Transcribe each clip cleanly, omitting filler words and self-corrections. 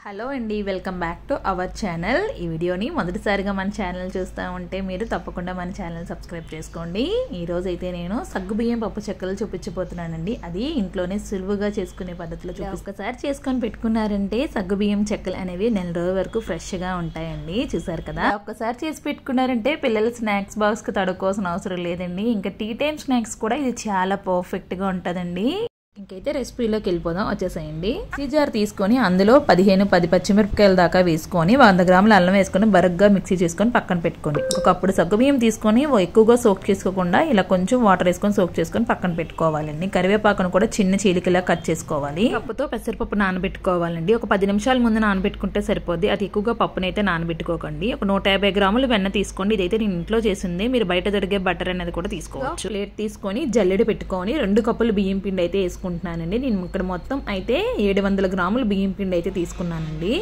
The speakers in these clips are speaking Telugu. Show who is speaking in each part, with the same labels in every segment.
Speaker 1: హలో అండి, welcome back to our channel. ఈ వీడియోని మొదటిసారిగా మన ఛానల్ చూస్తూ ఉంటే మీరు తప్పకుండా మన ఛానల్ సబ్స్క్రైబ్ చేసుకోండి. ఈరోజు అయితే నేను సగ్గుబియ్యం పప్పు చెక్కలు చూపించబోతున్నానండి. అది ఇంట్లోనే సులువుగా చేసుకునే పద్ధతిలో ఒకసారి చేసుకొని పెట్టుకున్నారంటే సగ్గుబియ్యం చెక్కలు అనేవి నెల రోజుల వరకు ఫ్రెష్గా ఉంటాయండి. చూసారు కదా, ఒక్కసారి చేసి పెట్టుకున్నారంటే పిల్లల స్నాక్స్ బాక్స్కి తడుకోవాల్సిన అవసరం లేదండి. ఇంకా టీ టైం స్నాక్స్ కూడా ఇది చాలా పర్ఫెక్ట్గా ఉంటుందండి. ఇంకైతే రెసిపీలోకి వెళ్ళిపోదాం. వచ్చేసేయండి. మిక్సీ జార్ తీసుకొని అందులో 10 పచ్చిమిరపకాయల దాకా వేసుకొని 100 గ్రాముల అల్లం వేసుకొని బరగ్గా మిక్సీ చేసుకొని పక్కన పెట్టుకోండి. ఒక కప్పుడు సగ్గుబియ్యం తీసుకొని ఎక్కువగా సోక్ చేసుకోకుండా ఇలా కొంచెం వాటర్ వేసుకొని సోక్ చేసుకొని పక్కన పెట్టుకోవాలండి. కరివేపాకును కూడా చిన్న చీలికలా కట్ చేసుకోవాలి. కప్పుతో పెసరపప్పు నానబెట్టుకోవాలండి. ఒక 10 నిమిషాల ముందు నానబెట్టుకుంటే సరిపోద్ది. అది ఎక్కువగా పప్పునైతే నానబెట్టుకోకండి. ఒక 150 గ్రాములు వెన్న తీసుకోండి. ఇదైతే నేను ఇంట్లో చేసింది. మీరు బయట దొరికే బటర్ అనేది కూడా తీసుకోవచ్చు. ప్లేట్ తీసుకొని జల్లెడ పెట్టుకొని 2 కప్పులు బియ్యం పిండి అయితే వేసుకుంటున్నానండి. నేను ఇక్కడ మొత్తం అయితే 700 గ్రాములు బియ్యం పిండి అయితే తీసుకున్నానండి.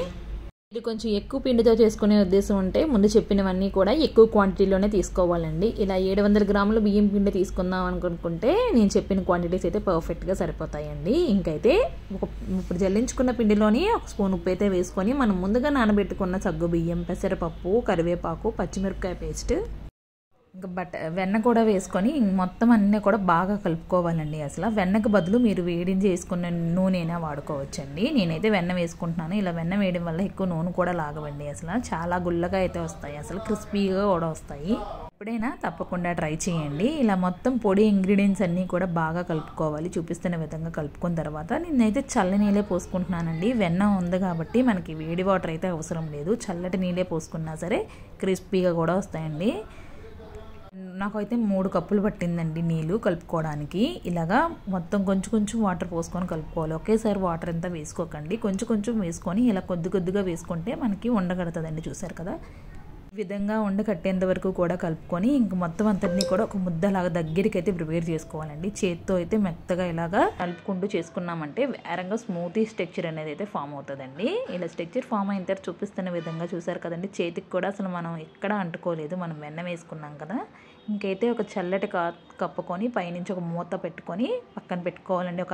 Speaker 1: ఇది కొంచెం ఎక్కువ పిండితో చేసుకునే ఉద్దేశం ఉంటే ముందు చెప్పినవన్నీ కూడా ఎక్కువ క్వాంటిటీలోనే తీసుకోవాలండి. ఇలా 700 గ్రాముల బియ్యం పిండి తీసుకుందాం అనుకుంటే నేను చెప్పిన క్వాంటిటీస్ అయితే పర్ఫెక్ట్గా సరిపోతాయండి. ఇంకైతే ఇప్పుడు జల్లించుకున్న పిండిలోని 1 స్పూన్ ఉప్పు అయితే వేసుకొని మనం ముందుగా నానబెట్టుకున్న సగ్గు బియ్యం, పెసరపప్పు, కరివేపాకు, పచ్చిమిరపకాయ పేస్ట్, ఇంకా వెన్న కూడా వేసుకొని మొత్తం అన్నీ కూడా బాగా కలుపుకోవాలండి. అసలు వెన్నకు బదులు మీరు వేడించి వేసుకున్న నూనెనా వాడుకోవచ్చండి. నేనైతే వెన్న వేసుకుంటున్నాను. ఇలా వెన్న వేయడం వల్ల ఎక్కువ నూనె కూడా లాగవండి. అసలు చాలా గుల్లగా అయితే వస్తాయి, అసలు క్రిస్పీగా కూడా వస్తాయి. ఎప్పుడైనా తప్పకుండా ట్రై చేయండి. ఇలా మొత్తం పొడి ఇంగ్రీడియంట్స్ అన్నీ కూడా బాగా కలుపుకోవాలి. చూపిస్తున్న విధంగా కలుపుకున్న తర్వాత నేనైతే చల్ల నీళ్ళే పోసుకుంటున్నానండి. వెన్న ఉంది కాబట్టి మనకి వేడి వాటర్ అయితే అవసరం లేదు. చల్లటి నీళ్ళే పోసుకున్నా సరే క్రిస్పీగా కూడా వస్తాయండి. నాకైతే 3 కప్పులు పట్టిందండి నీళ్ళు కలుపుకోవడానికి. ఇలాగా మొత్తం కొంచెం వాటర్ పోసుకొని కలుపుకోవాలి. ఒకేసారి వాటర్ అంతా వేసుకోకండి. కొంచెం వేసుకొని ఇలా కొద్దిగా వేసుకుంటే మనకి ఉండగడుతుందండి. చూసారు కదా, ఈ విధంగా ఉండకట్టేంత వరకు కూడా కలుపుకొని ఇంక మొత్తం అంతటినీ కూడా ఒక ముద్దలాగా దగ్గరికి అయితే ప్రిపేర్ చేసుకోవాలండి. చేతితో అయితే మెత్తగా ఇలాగా కలుపుకుంటూ చేసుకున్నామంటే వేరంగా స్మూతీ స్ట్రక్చర్ అనేది అయితే ఫామ్ అవుతుందండి. ఇలా స్ట్రక్చర్ ఫామ్ అయిన తర్వాత చూపిస్తున్న విధంగా చూసారు కదండి, చేతికి కూడా అసలు మనం ఎక్కడ అంటుకోలేదు. మనం వెన్న వేసుకున్నాం కదా. ఇంకైతే ఒక చల్లటి కప్పుకొని పైనుంచి ఒక మూత పెట్టుకొని పక్కన పెట్టుకోవాలండి. ఒక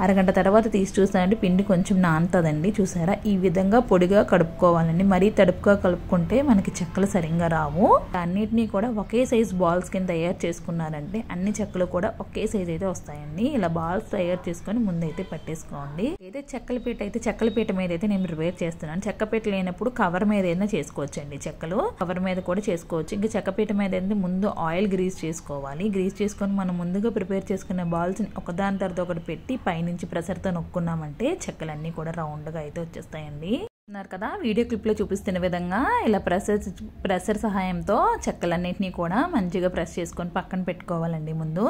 Speaker 1: అరగంట తర్వాత తీసి చూస్తానండి పిండి కొంచెం నానుతుందండి. చూసారా, ఈ విధంగా పొడిగా కలుపుకోవాలండి. మరీ తడుపుగా కలుపుకుంటే మనకి చెక్కలు సరిగ్గా రావు. అన్నిటినీ కూడా ఒకే సైజ్ బాల్స్ కింద తయారు చేసుకున్నారంటే అన్ని చెక్కలు కూడా ఒకే సైజ్ అయితే వస్తాయండి. ఇలా బాల్స్ తయారు చేసుకొని ముందైతే పట్టేసుకోండి. అయితే చెక్కల పీట మీద అయితే నేను ప్రిపేర్ చేస్తున్నాను. చెక్కపీట లేనప్పుడు కవర్ మీద అయినా చేసుకోవచ్చండి. చెక్కలు కవర్ మీద కూడా చేసుకోవచ్చు. ఇంకా చెక్కపీట మీద అయితే ముందు ఆయిల్ గ్రీస్ చేసుకోవాలి. గ్రీస్ చేసుకొని మనం ముందుగా ప్రిపేర్ చేసుకున్న బాల్స్ ఒకదాని తర్వాత ఒకటి పెట్టి పైనుంచి ప్రెషర్తో నొక్కున్నామంటే చెక్కలన్నీ కూడా రౌండ్గా అయితే వచ్చేస్తాయండి. ఉన్నారు కదా, వీడియో క్లిప్లో చూపిస్తున్న విధంగా ఇలా ప్రెషర్ సహాయంతో చెక్కలన్నింటినీ కూడా మంచిగా ప్రెస్ చేసుకొని పక్కన పెట్టుకోవాలండి. ముందు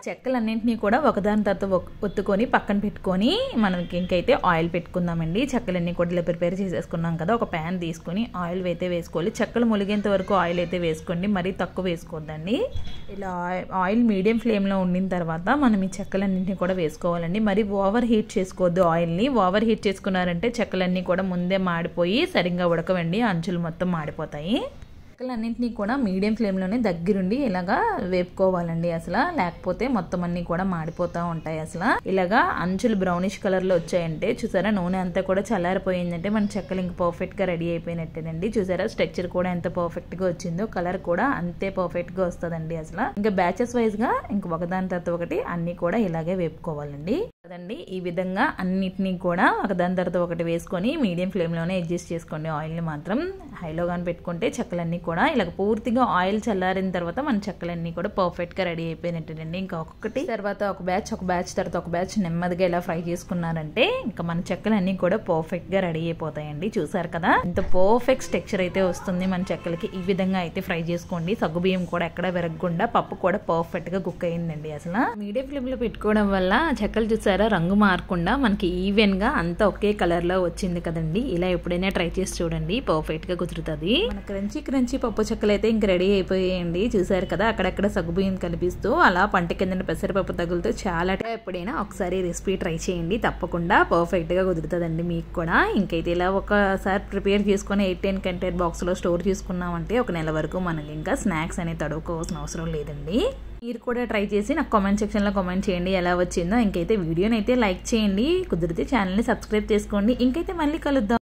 Speaker 1: చెక్కలన్నింటినీ కూడా ఒకదాని తర్వాత ఒత్తుకొని పక్కన పెట్టుకొని మనకి ఇంకైతే ఆయిల్ పెట్టుకుందామండి. చెక్కలన్నీ కూడా ఇలా ప్రిపేర్ చేసేసుకున్నాం కదా. ఒక ప్యాన్ తీసుకుని ఆయిల్ అయితే వేసుకోవాలి. చెక్కలు ములిగేంత వరకు ఆయిల్ అయితే వేసుకోండి, మరీ తక్కువ వేసుకోవద్దండి. ఇలా ఆయిల్ మీడియం ఫ్లేమ్లో ఉండిన తర్వాత మనం ఈ చెక్కలన్నింటినీ కూడా వేసుకోవాలండి. మరి ఓవర్ హీట్ చేసుకోవద్దు ఆయిల్ని. ఓవర్ హీట్ చేసుకున్నారంటే చెక్కలన్నీ కూడా ముందే మాడిపోయి సరిగ్గా ఉడకవండి, అంచులు మొత్తం మాడిపోతాయి. చెక్కలన్నింటినీ కూడా మీడియం ఫ్లేమ్లోనే దగ్గరుండి ఇలాగా వేపుకోవాలండి. అసలు లేకపోతే మొత్తం అన్ని కూడా మాడిపోతూ ఉంటాయి. అసలు ఇలాగా అంచులు బ్రౌనిష్ కలర్లో వచ్చాయంటే చూసారా, నూనె అంతా కూడా చల్లారిపోయిందంటే మన చెక్కలు ఇంక పర్ఫెక్ట్గా రెడీ అయిపోయినట్టేనండి. చూసారా, స్ట్రక్చర్ కూడా ఎంత పర్ఫెక్ట్గా వచ్చిందో, కలర్ కూడా అంతే పర్ఫెక్ట్గా వస్తుందండి. అసలు ఇంకా బ్యాచెస్ వైజ్గా ఇంక ఒకదాని తర్వాత ఒకటి అన్ని కూడా ఇలాగే వేపుకోవాలండి కదండి. ఈ విధంగా అన్నిటినీ కూడా ఒకదాని తర్వాత ఒకటి వేసుకొని మీడియం ఫ్లేమ్లోనే అడ్జస్ట్ చేసుకోండి. ఆయిల్ని మాత్రం హైలో కానీ పెట్టుకుంటే చెక్కలన్నీ కూడా ఇలా పూర్తిగా ఆయిల్ చల్లారిన తర్వాత మన చెక్కలన్నీ కూడా పర్ఫెక్ట్గా రెడీ అయిపోయినట్టేనండి. ఇంకా ఒక్కొక్కటి తర్వాత ఒక బ్యాచ్ తర్వాత ఒక బ్యాచ్ నెమ్మదిగా ఇలా ఫ్రై చేసుకున్నారంటే ఇంకా మన చెక్కలన్నీ కూడా పర్ఫెక్ట్గా రెడీ అయిపోతాయండి. చూసారు కదా, ఇంత పర్ఫెక్ట్ స్ట్రక్చర్ అయితే వస్తుంది మన చెక్కలకి. ఈ విధంగా అయితే ఫ్రై చేసుకోండి. సగ్గుబియ్యం కూడా ఎక్కడ విరగకుండా పప్పు కూడా పర్ఫెక్ట్గా కుక్ అయిందండి. అసలు మీడియం ఫ్లేమ్లో పెట్టుకోవడం వల్ల చెక్కలు చూసారా రంగు మారకుండా మనకి ఈవెన్గా అంతా ఒకే కలర్లో వచ్చింది కదండి. ఇలా ఎప్పుడైనా ట్రై చేసి చూడండి, పర్ఫెక్ట్గా కుదురుతుంది. మన క్రంచీ పప్పు చెక్కలు అయితే ఇంక రెడీ అయిపోయాయండి. చూసారు కదా, అక్కడక్కడ సగ్గుబియ్యం కనిపిస్తూ అలా పంట కింద పెసరపప్పు తగులుతూ చాలా ఎప్పుడైనా ఒకసారి రెసిపీ ట్రై చేయండి, తప్పకుండా పర్ఫెక్ట్గా కుదురుతుందండి మీకు కూడా. ఇంకైతే ఇలా ఒకసారి ప్రిపేర్ చేసుకుని 8-10 కంటైనర్ బాక్స్లో స్టోర్ చేసుకున్నామంటే ఒక నెల వరకు మనకి ఇంకా స్నాక్స్ అనేది తడుకోవాల్సిన అవసరం లేదండి. మీరు కూడా ట్రై చేసి నాకు కామెంట్ సెక్షన్లో కామెంట్ చేయండి ఎలా వచ్చిందో. ఇంకైతే వీడియోని అయితే లైక్ చేయండి, కుదిరితే ఛానల్ని సబ్స్క్రైబ్ చేసుకోండి. ఇంకైతే మళ్ళీ కలుద్దాం.